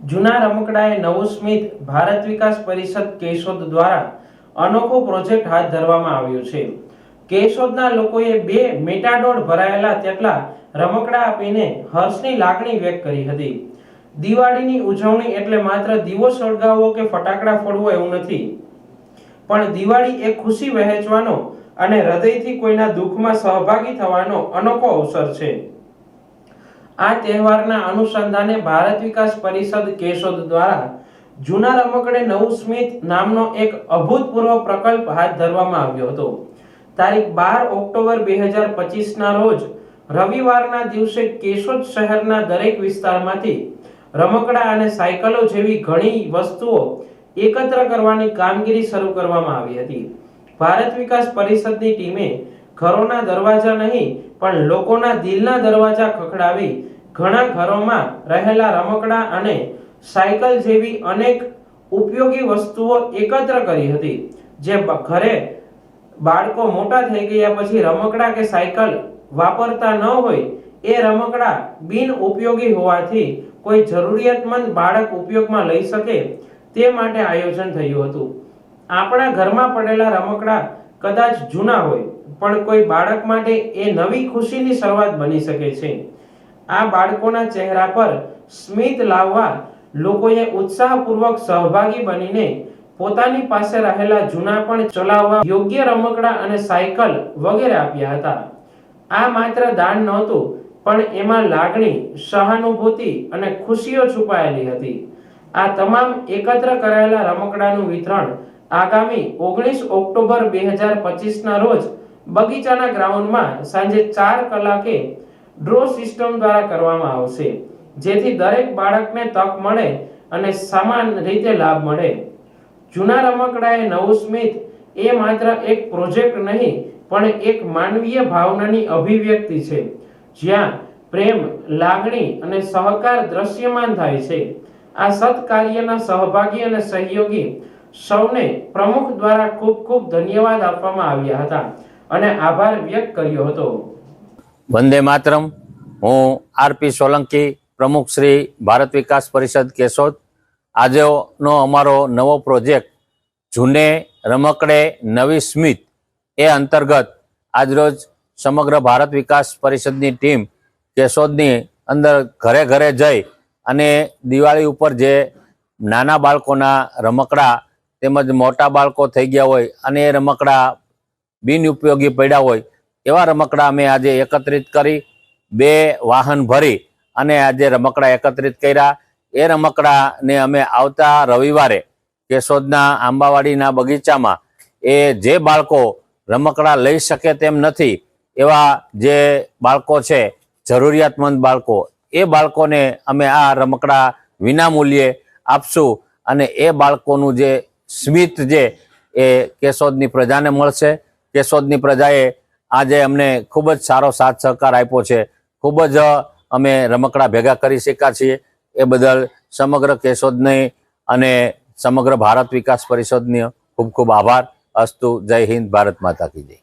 જૂના રમકડાએ નવું સ્મિત ભારત વિકાસ પરિષદ કેશોદ દ્વારા અનોખો પ્રોજેક્ટ હાથ ધરવામાં આવ્યો છે। કેશોદના લોકોએ 2 મેટાડોર ભરાયેલા તેટલા રમકડા આપીને હર્ષની લાગણી વ્યક્ત કરી હતી। દિવાળીની ઉજવણી એટલે માત્ર દીવો સળગાવવો કે ફટાકડા ફોડવો એવું નથી, પણ દિવાળી એ ખુશી વહેંચવાનો અને હૃદયથી કોઈના દુઃખમાં સહભાગી થવાનો અનોખો અવસર છે। આ તહેવારના અનુસંધાને ભારત વિકાસ પરિષદ કેશોદ દ્વારા જૂના રમકડે નવું સ્મિત નામનો એક અભૂતપૂર્વ પ્રકલ્પ હાથ ધરવામાં આવ્યો હતો। તારીખ 12 ઓક્ટોબર 2025 ના રોજ રવિવારના દિવસે કેશોદ શહેરના દરેક વિસ્તારમાંથી રમકડા અને સાયકલો જેવી ઘણી વસ્તુઓ એકત્ર કરવાની કામગીરી શરૂ કરવામાં આવી હતી। ભારત વિકાસ પરિષદની ટીમે ઘરોના દરવાજા નહીં પણ લોકોના દિલના દરવાજા ખખડાવી ઘણા ઘરોમાં રહેલા રમકડા અને સાયકલ જેવી અનેક ઉપયોગી વસ્તુઓ એકત્ર કરી હતી। જે ઘરે બાળકો મોટા થઈ ગયા પછી રમકડા કે સાયકલ વાપરતા ન હોય, એ રમકડા બિન ઉપયોગી હોવાથી કોઈ જરૂરિયાતમંદ બાળક ઉપયોગમાં લઈ શકે તે માટે આયોજન થયું હતું। આપણા ઘરમાં પડેલા રમકડા કદાચ જૂના હોય, પણ કોઈ બાળક માટે એ નવી ખુશીની શરૂઆત બની શકે છે। આ બાળકોના ચહેરા પર સ્મિત લાવવા લોકોએ ઉત્સાહપૂર્વક સહભાગી બનીને પોતાની પાસે રહેલા જૂના પણ ચલાવવા યોગ્ય રમકડા અને સાયકલ વગેરે આપ્યા હતા। આ માત્ર દાન નહોતું, પણ એમાં લાગણી, સહાનુભૂતિ અને ખુશીઓ છુપાયેલી હતી। આ તમામ એકત્ર કરાયેલા રમકડાનું વિતરણ આગામી 19 ઓક્ટોબર 2025 ના રોજ બગીચાના ગ્રાઉન્ડમાં સાંજે 4 કલાકે ડ્રો સિસ્ટમ દ્વારા કરવામાં આવશે, જેથી દરેક બાળકને તક મળે અને સમાન રીતે લાભ મળે। જૂના રમકડાએ નવું સ્મિત એ માત્ર એક પ્રોજેક્ટ નહીં, પણ એક માનવીય ભાવનાની અભિવ્યક્તિ છે, જ્યાં પ્રેમ, લાગણી અને સહકાર દ્રશ્યમાન થાય છે। આ સત્કાર્યના સહભાગી અને સહયોગી સૌને પ્રમુખ દ્વારા ખૂબ ખૂબ ધન્યવાદ આપવામાં આવ્યા હતા અને આભાર વ્યક્ત કર્યો હતો। વંદે માતરમ। હું આરપી સોલંકી, પ્રમુખ શ્રી ભારત વિકાસ પરિષદ કેશોદ। આજનો અમારો નવો પ્રોજેક્ટ જૂને રમકડે નવી સ્મિત એ અંતર્ગત આજરોજ સમગ્ર ભારત વિકાસ પરિષદની ટીમ કેશોદની અંદર ઘરે ઘરે જઈ અને દિવાળી ઉપર જે નાના બાળકોના રમકડા તેમજ મોટા બાળકો થઈ ગયા હોય અને એ રમકડા બિનઉપયોગી પડ્યા હોય એવા રમકડા અમે આજે એકત્રિત કરી 2 વાહન ભરી અને આજે રમકડા એકત્રિત કર્યા। એ રમકડાને અમે આવતા રવિવારે કેશોદના આંબાવાડીના બગીચામાં એ જે બાળકો રમકડા લઈ શકે તેમ નથી એવા જે બાળકો છે, જરૂરિયાતમંદ બાળકો, એ બાળકોને અમે આ રમકડા વિનામૂલ્યે આપશું અને એ બાળકોનું જે સ્મિત છે એ કેશોદની પ્રજાને મળશે। કેશોદની પ્રજાએ આજે અમને ખૂબ જ સારો સાથ સહકાર આપ્યો છે। ખૂબ જ અમે રમકડા ભેગા કરી શક્યા છીએ। એ બદલ સમગ્ર કેશોદની અને સમગ્ર ભારત વિકાસ પરિષદની ખૂબ ખૂબ આભાર। અસ્તુ। જય હિન્દ, ભારત માતા કી જય।